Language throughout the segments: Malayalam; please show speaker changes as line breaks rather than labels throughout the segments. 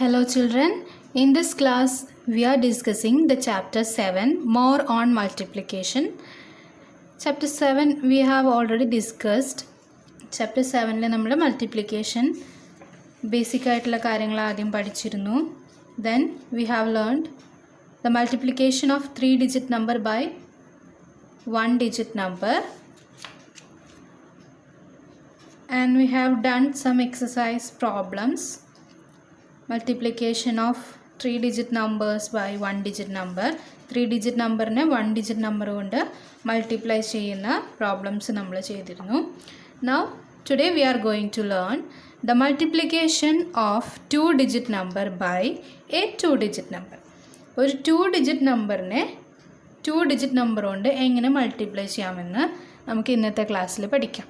Hello children, in this class we are discussing the chapter 7 more on multiplication. Chapter 7 we have already discussed. Chapter 7 le nammal multiplication basic aayittulla karyangal aadyam padichirunnu. Then we have learned the multiplication of 3 digit number by 1 digit number, and we have done some exercise problems. Multiplication of 3 digit numbers by 1 digit number. 3 digit number ne 1 digit number kondu multiply cheyyuna problems nammal cheythirunnu. Now today we are going to learn the multiplication of 2 digit number by a 2 digit number. ഒരു 2 digit number ne 2 digit number kondu engane multiply cheyamennu namukku innathe class il padikam.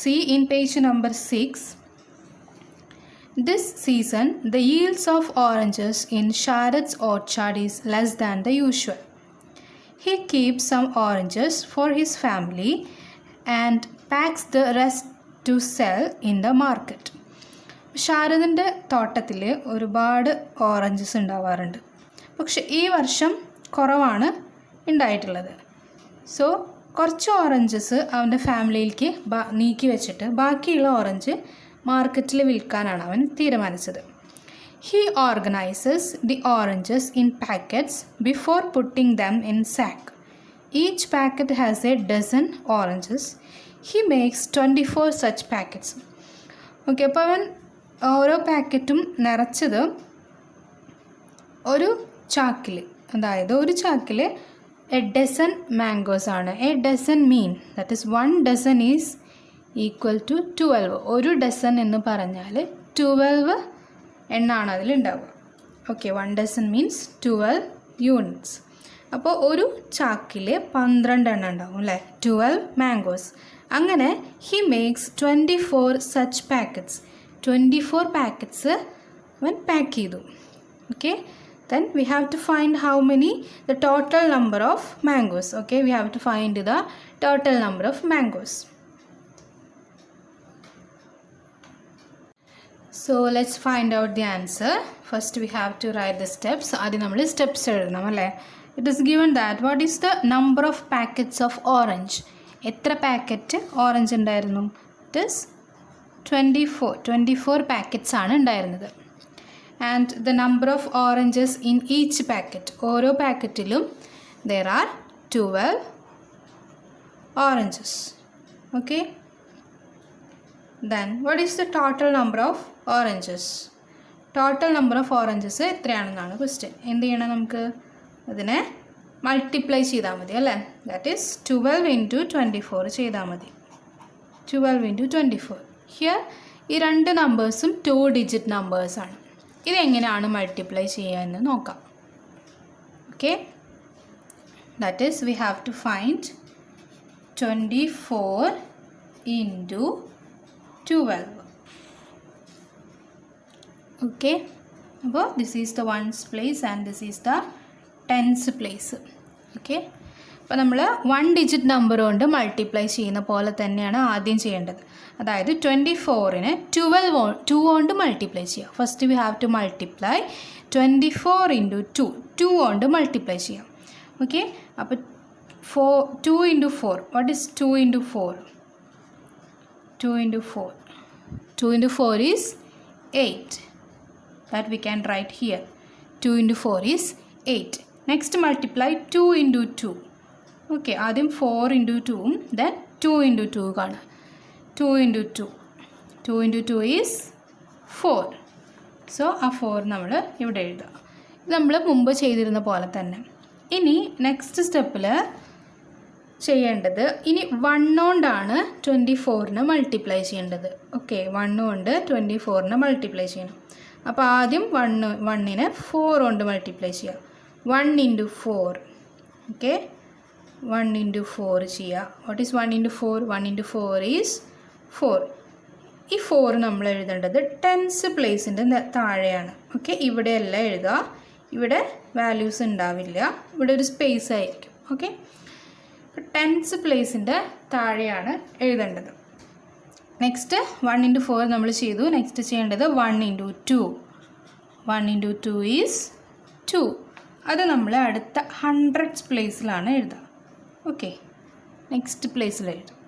See in page number 6. This season, the yields of oranges in Sharad's orchard is less than the usual. He keeps some oranges for his family and packs the rest to sell in the market. ഷാരദിൻ്റെ തോട്ടത്തിൽ ഒരുപാട് ഓറഞ്ചസ് ഉണ്ടാവാറുണ്ട്, പക്ഷെ ഈ വർഷം കുറവാണ് ഉണ്ടായിട്ടുള്ളത്. സോ കുറച്ച് ഓറഞ്ചസ് അവൻ്റെ ഫാമിലിയിലേക്ക് നീക്കി വെച്ചിട്ട് ബാക്കിയുള്ള ഓറഞ്ച് മാർക്കറ്റിൽ വിൽക്കാനാണ് അവൻ തീരുമാനിച്ചത്. He organises the oranges in packets before putting them in sack. Each packet has a dozen oranges. He makes 24 such packets. Okay, അപ്പോൾ അവൻ ഓരോ പാക്കറ്റും നിറച്ചത് ഒരു ചാക്കിൽ, അതായത് ഒരു ചാക്കിൽ എ ഡസൻ മാംഗോസ് ആണ്. A dozen mean that is 1 dozen is equal to 12. ഒരു ഡസൻ എന്ന് പറഞ്ഞാൽ 12 എണ്ണമാണ് അതിലുണ്ടാവുക. Okay, 1 dozen means 12 units. അപ്പോൾ ഒരു ചാക്കിൽ 12 എണ്ണം ഉണ്ടാവും അല്ലേ, 12 മാംഗോസ്. അങ്ങനെ he makes 24 such packets. 24 packets അവൻ പാക്ക് ചെയ്തു. Okay, then we have to find how many the total number of mangoes. Okay, we have to find the total number of mangoes. So let's find out the answer. First we have to write the steps. ആദ്യം നമ്മൾ സ്റ്റെപ്സ് എഴുതണം അല്ലേ. It is given that what is the number of packets of orange. എത്ര പാക്കറ്റ് ഓറഞ്ച് ഉണ്ടായിരുന്നു? It is 24 പാക്കറ്റ്സ് ആണ് ഉണ്ടായിരുന്നത്. And the number of oranges in each packet. ഓരോ പാക്കറ്റിലും there are 12 oranges. Okay. Then what is the total number of oranges? Total number of oranges എത്രയാണെന്നാണ് ക്വസ്റ്റ്യൻ. എന്ത് ചെയ്യണം, നമുക്ക് അതിനെ മൾട്ടിപ്ലൈ ചെയ്താൽ മതി അല്ലേ. ദാറ്റ് ഈസ് 12 ഇൻറ്റു 24 ചെയ്താൽ മതി. 12 ഇൻറ്റു 24. ഹിയർ ഈ രണ്ട് നമ്പേഴ്സും 2 ഡിജിറ്റ് നമ്പേഴ്സാണ്. ഇതെങ്ങനെയാണ് മൾട്ടിപ്ലൈ ചെയ്യുക എന്ന് നോക്കാം. Okay, that is we have to find 24 into 12. Okay, അപ്പോൾ this is the ones place and this is the tens place. Okay, അപ്പോൾ നമ്മൾ 1 ഡിജിറ്റ് നമ്പർ കൊണ്ട് മൾട്ടിപ്ലൈ ചെയ്യുന്ന പോലെ തന്നെയാണ് ആദ്യം ചെയ്യേണ്ടത്. അതായത് 24നെ 2 കൊണ്ട് മൾട്ടിപ്ലൈ ചെയ്യുക. First we have to multiply 24 into 2 കൊണ്ട് മൾട്ടിപ്ലൈ ചെയ്യാം. ഓക്കെ, അപ്പോൾ 2 into 4. What is 2 into 4? 2 into 4. 2 into 4 is 8. That we can write here. 2 into 4 is 8. Next multiply 2 into 2. Okay, ആദ്യം 4 into 2, then 2 into 2 കാണാം. 2 into 2. 2 into 2 is 4. So ആ 4 നമ്മൾ ഇവിടെ എഴുതുക. ഇത് നമ്മൾ മുമ്പ് ചെയ്തിരുന്ന പോലെ തന്നെ. ഇനി നെക്സ്റ്റ് സ്റ്റെപ്പിൽ ചെയ്യേണ്ടത്, ഇനി 1 കൊണ്ടാണ് 24നെ മൾട്ടിപ്ലൈ ചെയ്യേണ്ടത്. ഓക്കെ, 1 കൊണ്ട് 24നെ മൾട്ടിപ്ലൈ ചെയ്യണം. അപ്പോൾ ആദ്യം 1നെ 4 കൊണ്ട് മൾട്ടിപ്ലൈ ചെയ്യുക. 1 ഇൻറ്റു 4. ഓക്കെ, 1 ഇൻറ്റു 4 ചെയ്യുക. What is 1 into 4? 1 into 4 is 4. ഈ 4 നമ്മൾ എഴുതേണ്ടത് ടെൻസ് പ്ലേസിൻ്റെ താഴെയാണ്. ഓക്കെ, ഇവിടെയല്ല എഴുതുക. ഇവിടെ വാല്യൂസ് ഉണ്ടാവില്ല, ഇവിടെ ഒരു സ്പേസ് ആയിരിക്കും. ഓക്കെ, ടെൻസ് പ്ലേസിൻ്റെ താഴെയാണ് എഴുതേണ്ടത്. നെക്സ്റ്റ് 1 ഇൻറ്റു 4 നമ്മൾ ചെയ്തു. നെക്സ്റ്റ് ചെയ്യേണ്ടത് 1 ഇൻറ്റു 2. 1 into 2 is 2. അത് നമ്മൾ അടുത്ത ഹൺഡ്രഡ്സ് പ്ലേസിലാണ് എഴുതുക. ഓക്കെ, നെക്സ്റ്റ് പ്ലേസിൽ എഴുതും.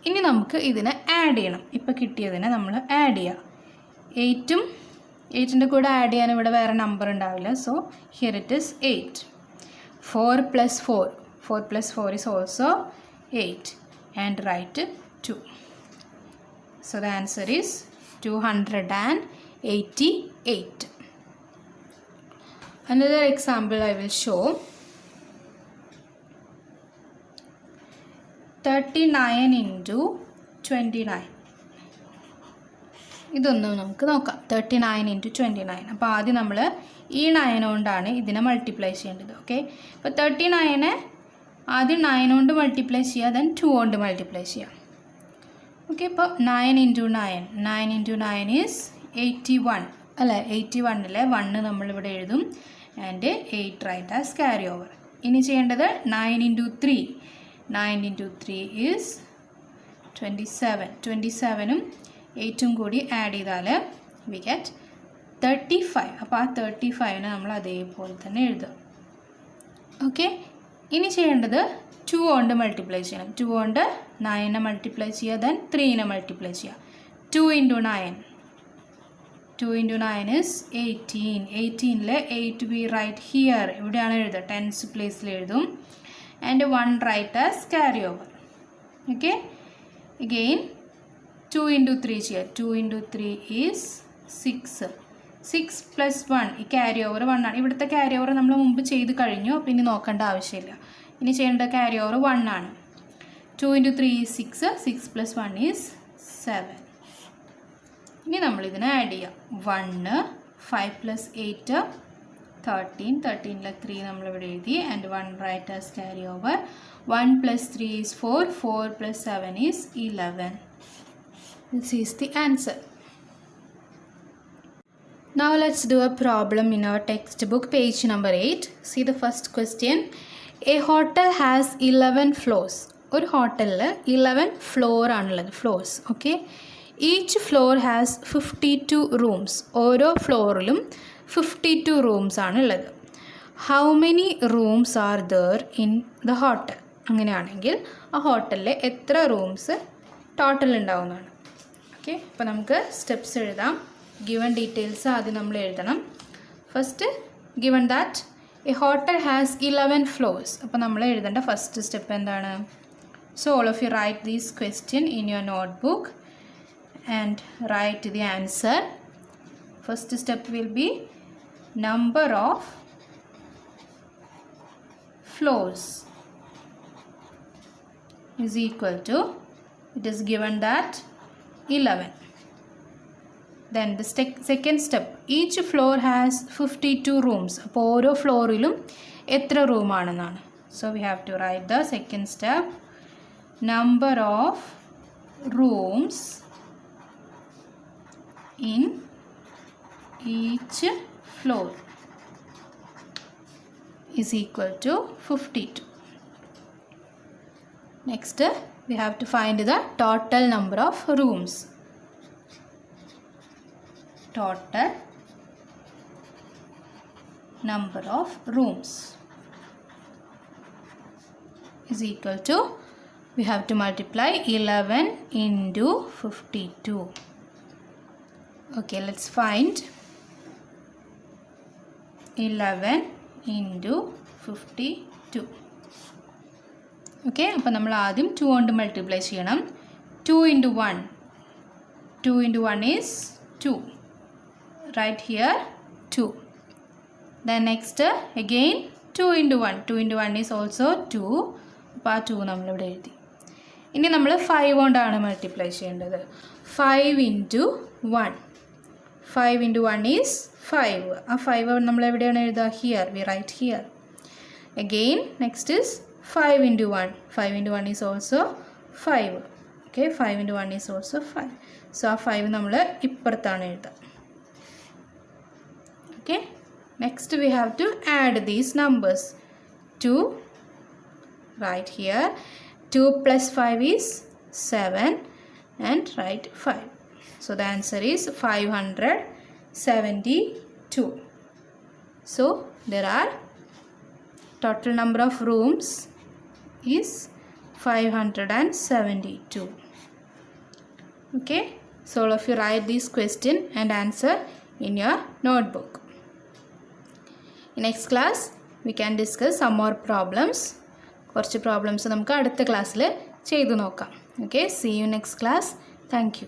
ഇനി നമുക്ക് ഇതിനെ ആഡ് ചെയ്യണം. ഇപ്പോൾ കിട്ടിയതിനെ നമ്മൾ ആഡ് ചെയ്യുക. 8ൻ്റെ കൂടെ ആഡ് ചെയ്യാൻ ഇവിടെ വേറെ നമ്പർ ഉണ്ടാവില്ല. So here it is 8. 4 plus 4. 4 plus 4 is also 8. And write 2. So the answer is 288. Another example I will show. 39 into 29. ഇതൊന്നും നമുക്ക് നോക്കാം. 39 into 29. അപ്പോൾ ആദ്യം നമ്മൾ ഈ 9 കൊണ്ടാണ് ഇതിനെ മൾട്ടിപ്ലൈ ചെയ്യേണ്ടത്. ഓക്കെ, അപ്പോൾ 39 ആദ്യം 9 കൊണ്ട് മൾട്ടിപ്ലൈ ചെയ്യുക, ദെൻ 2 കൊണ്ട് മൾട്ടിപ്ലൈ ചെയ്യുക. ഓക്കെ, ഇപ്പോൾ 9 into 9. 9 into 9 is 81. അല്ലേ, 81ലെ 1 നമ്മളിവിടെ എഴുതും. And 8 write as carry over. ഇനി ചെയ്യേണ്ടത് 9 into 3. 9 into 3 is 27. 27ഉം 8ഉം കൂടി ആഡ് ചെയ്താൽ വി ഗെറ്റ് 35. അപ്പോൾ ആ 35നെ നമ്മൾ അതേപോലെ തന്നെ എഴുതുക. ഓക്കെ, ഇനി ചെയ്യേണ്ടത് 2 കൊണ്ട് മൾട്ടിപ്ലൈ ചെയ്യണം. 2 കൊണ്ട് 9നെ മൾട്ടിപ്ലൈ ചെയ്യുക, ദെൻ 3നെ മൾട്ടിപ്ലൈ ചെയ്യുക. 2 into 9. 2 into 9 is 18. 18ലെ 8 we write here. ഇവിടെയാണ് എഴുതുക, 10th പ്ലേസിൽ എഴുതും. And 1 write as carry over. Okay, again 2 into 3 ചെയ്യുക. 2 into 3 is 6. 6 plus 1, ഈ ക്യാരി ഓവർ 1 ആണ്. ഇവിടുത്തെ ക്യാരി ഓവർ നമ്മൾ മുമ്പ് ചെയ്ത് കഴിഞ്ഞു, അപ്പോൾ ഇനി നോക്കേണ്ട ആവശ്യമില്ല. ഇനി ചെയ്യേണ്ട ക്യാരി ഓവർ 1 ആണ്. 2 into 3 is 6. 6 plus 1 is 7. ഇനി നമ്മളിതിനെ ആഡ് ചെയ്യാം. 1, 5 plus 8, 13. 13ലെ 3 നമ്മളിവിടെ എഴുതി. And 1 write as carry over. 1 plus 3 is 4. 4 plus 7 is 11. This is the answer. Now let's do a problem in our textbook, page number 8. See the first question. A hotel has 11 floors. ഒരു ഹോട്ടലിൽ 11 ഫ്ലോർ ആണുള്ളത്, floors. Okay, each floor has 52 rooms. ഓരോ ഫ്ലോറിലും 52 റൂംസ് ആണുള്ളത്. How many rooms are there in the hotel? അങ്ങനെയാണെങ്കിൽ ആ ഹോട്ടലിൽ എത്ര റൂംസ് ടോട്ടൽ ഉണ്ടാവുന്നതാണ്. ഓക്കെ, അപ്പോൾ നമുക്ക് സ്റ്റെപ്സ് എഴുതാം. ഗിവൺ ഡീറ്റെയിൽസ് ആദ്യം നമ്മൾ എഴുതണം. First given that a hotel has 11 floors. അപ്പോൾ നമ്മൾ എഴുതേണ്ട ഫസ്റ്റ് സ്റ്റെപ്പ് എന്താണ്? So all of you write these question in your notebook and write the answer. First step will be number of floors is equal to, it is given that 11. Then the second step, each floor has 52 rooms. അപ്പോൾ ഓരോ ഫ്ലോറിലും എത്ര റൂം ആണെന്നാണ്. So we have to write the second step, number of rooms in each floor is equal to 52. Next we have to find the total number of rooms. Total number of rooms is equal to, we have to multiply 11 into 52. Okay, let's find 11 into 52. Okay, അപ്പോൾ നമ്മൾ ആദ്യം 2 കൊണ്ട് മൾട്ടിപ്ലൈ ചെയ്യണം. 2 into 1. 2 into 1 is 2. Right here 2. Then next again 2 into 1. 2 into 1 is also 2. അപ്പോൾ ആ 2 നമ്മളിവിടെ എഴുതി. ഇനി നമ്മൾ 5 കൊണ്ടാണ് മൾട്ടിപ്ലൈ ചെയ്യേണ്ടത്. 5 into 1. 5 into 1 is 5. ആ 5 നമ്മൾ എവിടെയാണ് എഴുതുക? Here, we write here. Again next is 5 into 1. 5 into 1 is also 5. Okay, 5 into 1 is also 5. So ആ 5 നമ്മൾ ഇപ്പുറത്താണ് എഴുതുക. Okay, next we have to add these numbers. 2 right here. 2 plus 5 is 7 and write 5. So the answer is 507. 72. So there are total number of rooms is 572. Okay, so all of you write this question and answer in your notebook. In next class we can discuss some more problems. കുറച്ച് പ്രോബ്ലംസ് നമുക്ക് അടുത്ത ക്ലാസ്സിൽ ചെയ്തു നോക്കാം. Okay, see you next class. Thank you.